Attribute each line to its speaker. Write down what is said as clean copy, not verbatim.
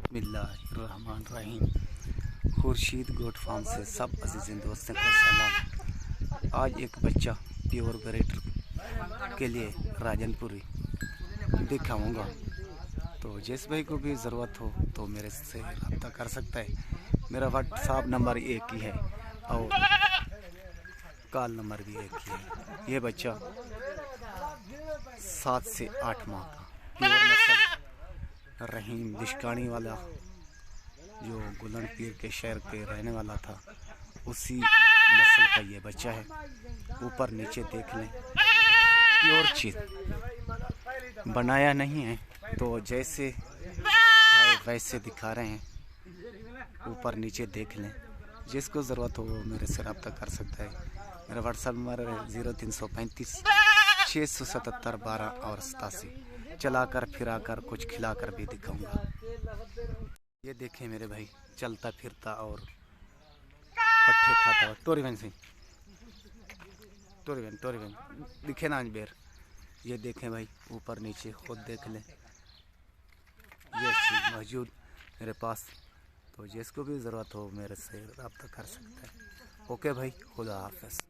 Speaker 1: बिस्मिल्लाहिर्रहमानिर्रहीम। Khurshid goat farm से सब अजीज़ दोस्तों को सलाम। आज एक बच्चा प्योर ग्रेटर के लिए राजनपुरी दिखाऊंगा, तो जिस भाई को भी ज़रूरत हो तो मेरे से रब्ता कर सकता है। मेरा व्हाट्सएप नंबर एक ही है और कॉल नंबर भी एक ही है। ये बच्चा 7 से 8 माह का प्योर नस्ल रहीम दिशकानी वाला, जो गुलन पीर के शहर के रहने वाला था, उसी नस्ल का ये बच्चा है। ऊपर नीचे देख लें, प्योर चीज बनाया नहीं है, तो जैसे आए वैसे दिखा रहे हैं। ऊपर नीचे देख लें, जिसको ज़रूरत हो वो मेरे से रब्ता कर सकता है। मेरा व्हाट्सएप नंबर है 0335 677 12 और 87। चलाकर फिराकर कुछ खिलाकर भी दिखाऊंगा। ये देखें मेरे भाई, चलता फिरता और पट्टे खाता हुआ टोरीवन सिंह टोरीवन दिखे ना बेर। ये देखें भाई, ऊपर नीचे खुद देख लें, ये चीज़ मौजूद मेरे पास, तो जिसको भी ज़रूरत हो मेरे से रब्ता कर सकता है। ओके भाई, खुदा हाफ़िज़।